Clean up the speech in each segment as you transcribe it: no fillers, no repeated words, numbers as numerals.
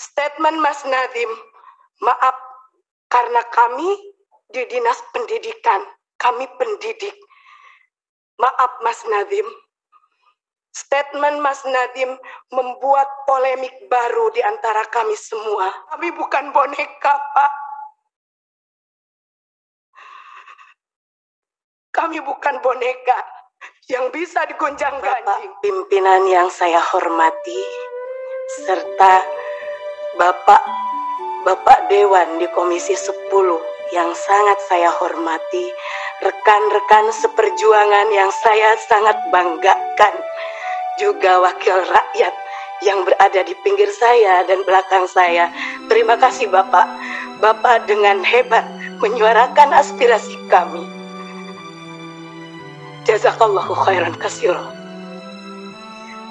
Statement Mas Nadiem, maaf karena kami di Dinas Pendidikan, kami pendidik. Maaf Mas Nadiem. Statement Mas Nadiem membuat polemik baru di antara kami semua. Kami bukan boneka, Pak. Kami bukan boneka yang bisa digonjang-ganjing. Pimpinan yang saya hormati, serta Bapak Dewan di Komisi 10 yang sangat saya hormati, rekan-rekan seperjuangan yang saya sangat banggakan, juga wakil rakyat yang berada di pinggir saya dan belakang saya. Terima kasih Bapak. Bapak dengan hebat menyuarakan aspirasi kami. Jazakallahu khairan katsira.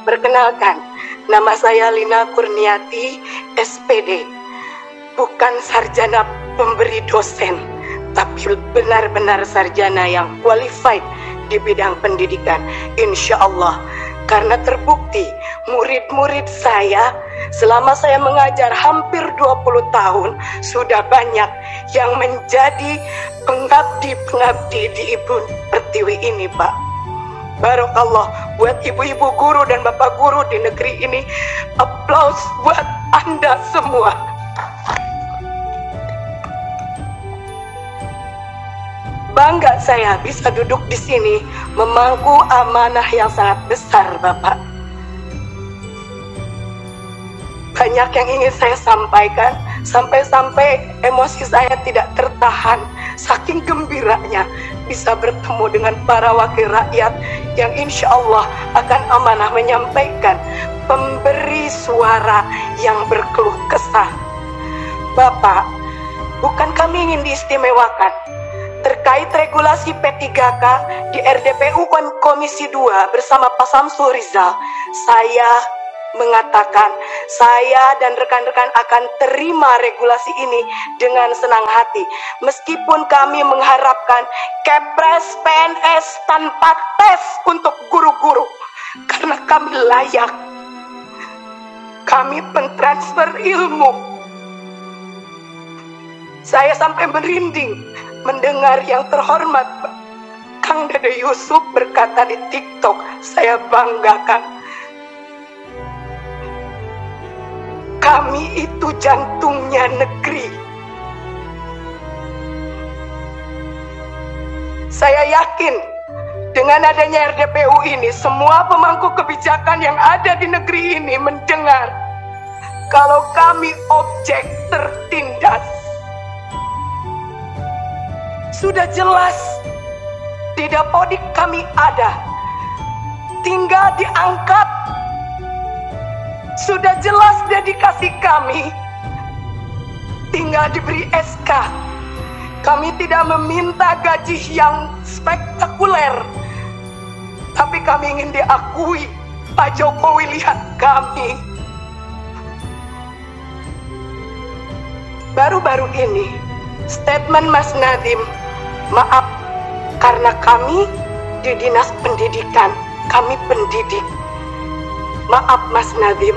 Perkenalkan, nama saya Lina Kurniati, SPD. Bukan sarjana pemberi dosen, tapi benar-benar sarjana yang qualified di bidang pendidikan. Insya Allah, karena terbukti murid-murid saya selama saya mengajar hampir 20 tahun sudah banyak yang menjadi pengabdi-pengabdi di Ibu Pertiwi ini, Pak. Barokallah buat ibu-ibu guru dan bapak guru di negeri ini. Aplaus buat Anda semua. Bangga saya bisa duduk di sini memangku amanah yang sangat besar, Bapak. Banyak yang ingin saya sampaikan, sampai-sampai emosi saya tidak tertahan. Saking gembiranya bisa bertemu dengan para wakil rakyat yang insya Allah akan amanah menyampaikan pemberi suara yang berkeluh kesah. Bapak, bukan kami ingin diistimewakan. Terkait regulasi P3K di RDPU Komisi 2 bersama Pak Samsul Rizal, saya mengatakan saya dan rekan-rekan akan terima regulasi ini dengan senang hati, meskipun kami mengharapkan Kepres PNS tanpa tes untuk guru-guru, karena kami layak, kami pentransfer ilmu. Saya sampai merinding mendengar yang terhormat Kang Dede Yusuf berkata di TikTok, saya banggakan. Kami itu jantungnya negeri. Saya yakin dengan adanya RDPU ini, semua pemangku kebijakan yang ada di negeri ini mendengar kalau kami objek tertindas. Sudah jelas di Dapodik kami ada, tinggal diangkat. Sudah jelas dedikasi kami, tinggal diberi SK. Kami tidak meminta gaji yang spektakuler, tapi kami ingin diakui. Pak Jokowi lihat kami. Baru-baru ini statement Mas Nadiem, maaf karena kami di Dinas Pendidikan, kami pendidik. Maaf Mas Nadiem.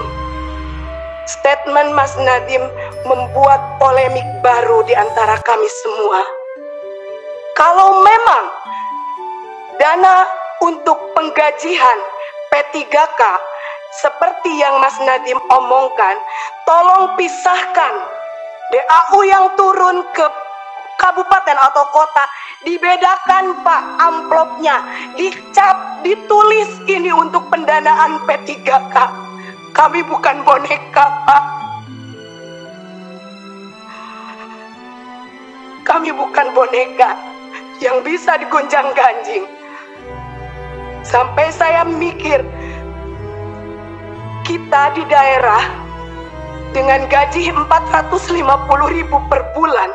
Statement Mas Nadiem membuat polemik baru di antara kami semua. Kalau memang dana untuk penggajian P3K seperti yang Mas Nadiem omongkan, tolong pisahkan DAU yang turun ke kabupaten atau kota, dibedakan Pak amplopnya, dicap, ditulis ini untuk pendanaan P3K. Kami bukan boneka, Pak. Kami bukan boneka yang bisa digonjang-ganjing. Sampai saya mikir, kita di daerah dengan gaji 450.000 per bulan,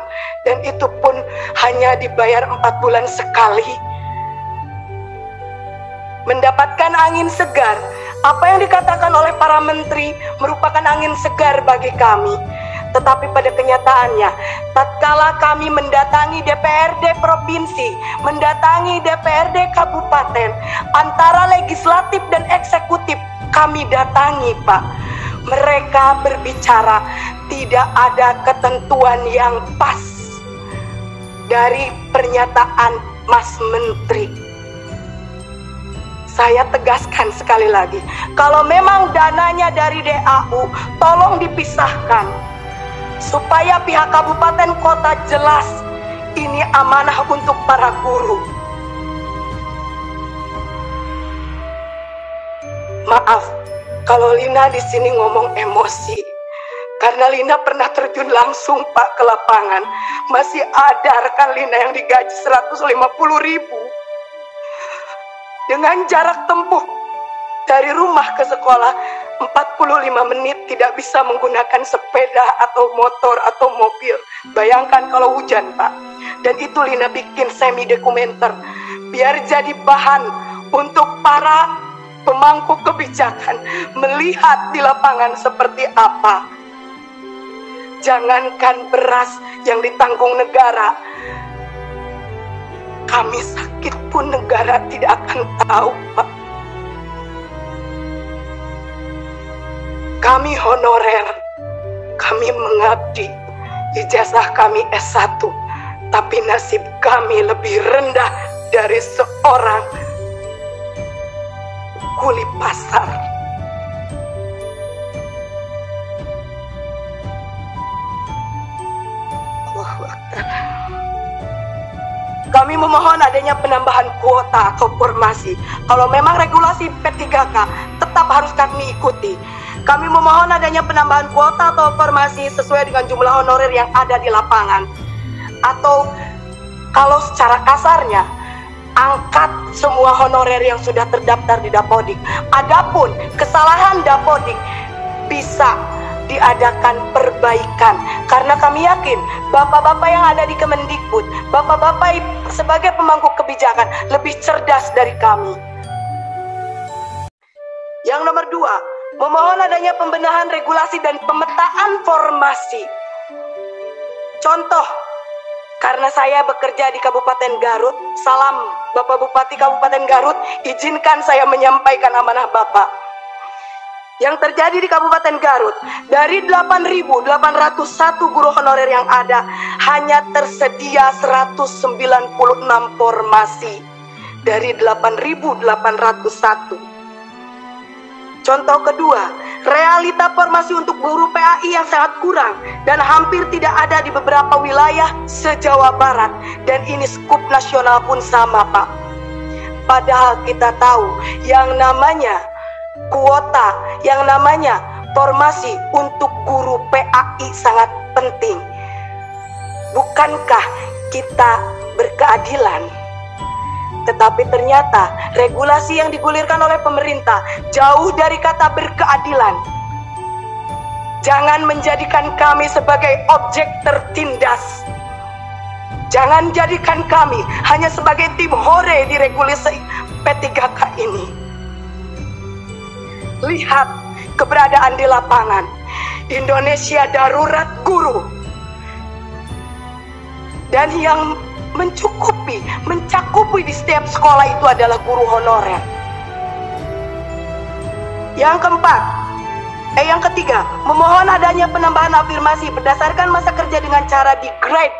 dan itu pun hanya dibayar 4 bulan sekali. Mendapatkan angin segar, apa yang dikatakan oleh para menteri merupakan angin segar bagi kami. Tetapi pada kenyataannya, tatkala kami mendatangi DPRD provinsi, mendatangi DPRD kabupaten, antara legislatif dan eksekutif kami datangi, Pak, mereka berbicara tidak ada ketentuan yang pas dari pernyataan Mas Menteri. Saya tegaskan sekali lagi, kalau memang dananya dari DAU, tolong dipisahkan supaya pihak kabupaten kota jelas ini amanah untuk para guru. Maaf kalau Lina di sini ngomong emosi, karena Lina pernah terjun langsung Pak ke lapangan. Masih ada rekan Lina yang digaji 150.000 dengan jarak tempuh dari rumah ke sekolah 45 menit, tidak bisa menggunakan sepeda atau motor atau mobil. Bayangkan kalau hujan, Pak. Dan itu Lina bikin semi dokumenter biar jadi bahan untuk para pemangku kebijakan melihat di lapangan seperti apa. Jangankan beras yang ditanggung negara, kami sakit pun negara tidak akan tahu, Pak. Kami honorer, kami mengabdi, ijazah kami S1, tapi nasib kami lebih rendah dari seorang kuli pasar. Allahu Akbar. Kami memohon adanya penambahan kuota atau formasi. Kalau memang regulasi P3K tetap harus kami ikuti. Kami memohon adanya penambahan kuota atau formasi sesuai dengan jumlah honorer yang ada di lapangan. Atau kalau secara kasarnya, angkat semua honorer yang sudah terdaftar di Dapodik. Adapun kesalahan Dapodik bisa diadakan perbaikan, karena kami yakin bapak-bapak yang ada di Kemendikbud, bapak-bapak sebagai pemangku kebijakan lebih cerdas dari kami. Yang nomor 2, memohon adanya pembenahan regulasi dan pemetaan formasi. Contoh, karena saya bekerja di Kabupaten Garut, salam Bapak Bupati Kabupaten Garut, izinkan saya menyampaikan amanah Bapak. Yang terjadi di Kabupaten Garut, dari 8.801 guru honorer yang ada, hanya tersedia 196 formasi dari 8.801. Contoh kedua, realita formasi untuk guru PAI yang sangat kurang dan hampir tidak ada di beberapa wilayah se-Jawa Barat, dan ini skup nasional pun sama, Pak. Padahal kita tahu yang namanya kuota, yang namanya formasi untuk guru PAI sangat penting. Bukankah kita berkeadilan? Tetapi ternyata regulasi yang digulirkan oleh pemerintah jauh dari kata berkeadilan. Jangan menjadikan kami sebagai objek tertindas. Jangan jadikan kami hanya sebagai tim hore di regulasi P3K ini. Lihat keberadaan di lapangan. Indonesia darurat guru. Dan yang mencakupi di setiap sekolah itu adalah guru honorer. Yang ketiga, memohon adanya penambahan afirmasi berdasarkan masa kerja dengan cara di grade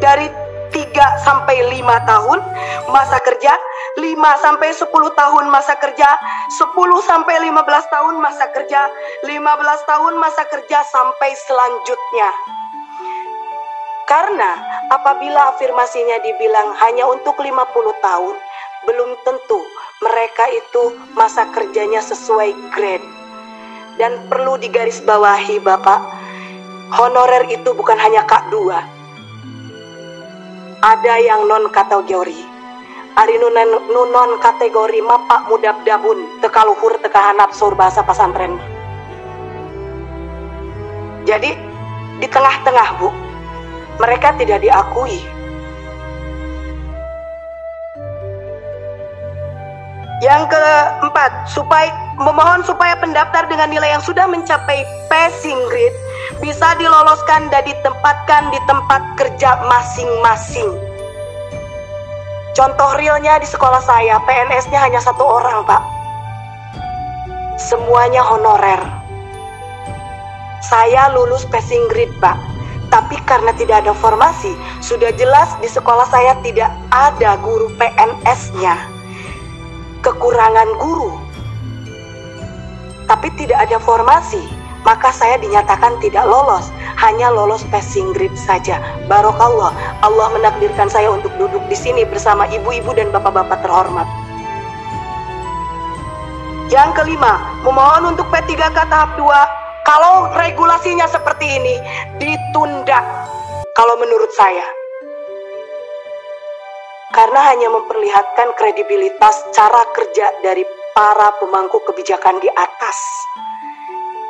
dari 3 sampai 5 tahun masa kerja, 5 sampai 10 tahun masa kerja, 10 sampai 15 tahun masa kerja, 15 tahun masa kerja sampai selanjutnya. Karena apabila afirmasinya dibilang hanya untuk 50 tahun, belum tentu mereka itu masa kerjanya sesuai grade. Dan perlu digarisbawahi Bapak, honorer itu bukan hanya K2. Ada yang non kategori. Ari non kategori mapak mudab dabun tekaluhur tekahanap sur bahasa pasantren. Jadi di tengah-tengah, Bu, mereka tidak diakui. Yang keempat, memohon supaya pendaftar dengan nilai yang sudah mencapai passing grade bisa diloloskan dan ditempatkan di tempat kerja masing-masing. Contoh realnya di sekolah saya, PNS-nya hanya 1 orang, Pak. Semuanya honorer. Saya lulus passing grade, Pak. Tapi karena tidak ada formasi, sudah jelas di sekolah saya tidak ada guru PNS-nya. Kekurangan guru. Tapi tidak ada formasi, maka saya dinyatakan tidak lolos, hanya lolos passing grade saja. Barokallah, Allah menakdirkan saya untuk duduk di sini bersama ibu-ibu dan bapak-bapak terhormat. Yang kelima, memohon untuk P3K tahap 2, kalau regulasinya seperti ini, ditunda kalau menurut saya. Karena hanya memperlihatkan kredibilitas cara kerja dari para pemangku kebijakan di atas.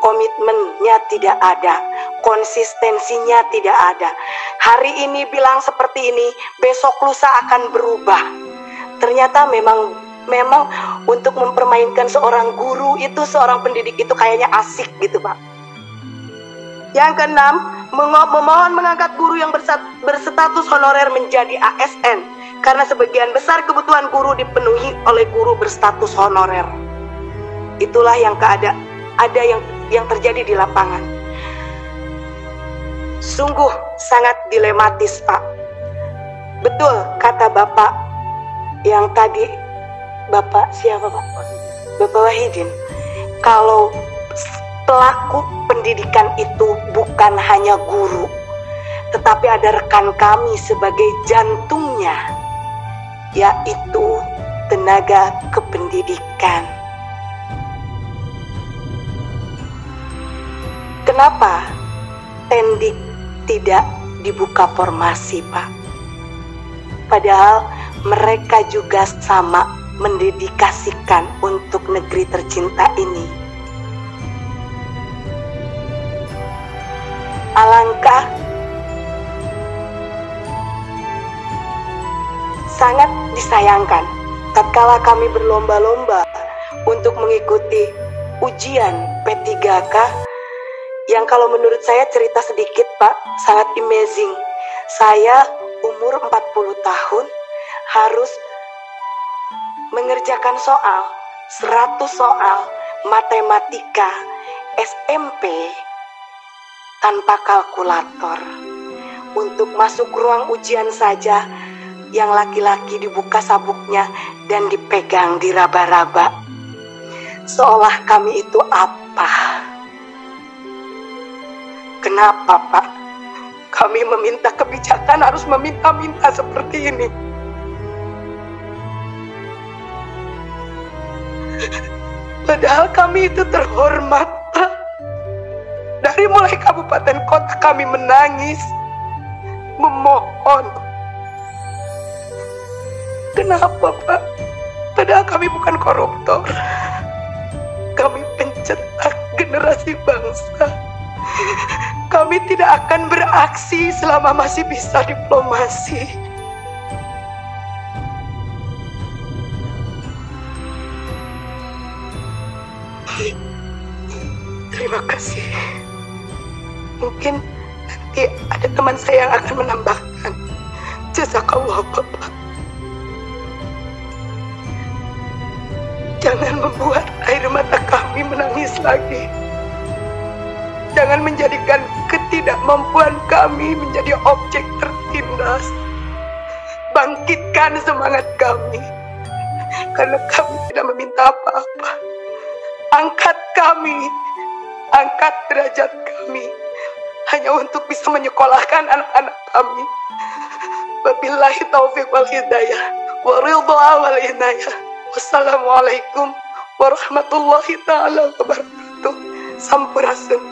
Komitmennya tidak ada, konsistensinya tidak ada. Hari ini bilang seperti ini, besok lusa akan berubah. Ternyata memang untuk mempermainkan seorang guru itu, seorang pendidik itu kayaknya asik gitu, Pak. Yang keenam, memohon mengangkat guru yang berstatus honorer menjadi ASN, karena sebagian besar kebutuhan guru dipenuhi oleh guru berstatus honorer. Itulah yang ada yang terjadi di lapangan. Sungguh sangat dilematis, Pak. Betul kata Bapak yang tadi, Bapak siapa, Pak? Bapak Wahidin. Kalau pelaku pendidikan itu bukan hanya guru, tetapi ada rekan kami sebagai jantungnya, yaitu tenaga kependidikan. Kenapa Tendik tidak dibuka formasi, Pak? Padahal mereka juga sama mendedikasikan untuk negeri tercinta ini. Alangkah sangat disayangkan tatkala kami berlomba-lomba untuk mengikuti ujian P3K yang kalau menurut saya cerita sedikit, Pak, sangat amazing. Saya umur 40 tahun harus mengerjakan 100 soal matematika SMP tanpa kalkulator. Untuk masuk ruang ujian saja, yang laki-laki dibuka sabuknya dan dipegang diraba-raba. Seolah kami itu apa? Kenapa, Pak? Kami meminta kebijakan harus meminta-minta seperti ini. Padahal kami itu terhormat, Pak. Dari mulai kabupaten kota kami menangis, memohon. Kenapa, Pak? Padahal kami bukan koruptor. Kami pencetak generasi bangsa. Kami tidak akan beraksi selama masih bisa diplomasi. Terima kasih. Mungkin nanti ada teman saya yang akan menambahkan. Jazakallah, Bapak. Jangan membuat air mata kami menangis lagi. Jangan menjadikan ketidakmampuan kami menjadi objek tertindas. Bangkitkan semangat kami, karena kami tidak meminta apa-apa. Angkat kami, angkat derajat kami, hanya untuk bisa menyekolahkan anak-anak kami. Wabillahi taufiq wal hidayah, wa ridha wal inayah. Wassalamualaikum warahmatullahi ta'ala wabarakatuh. Sampurasun.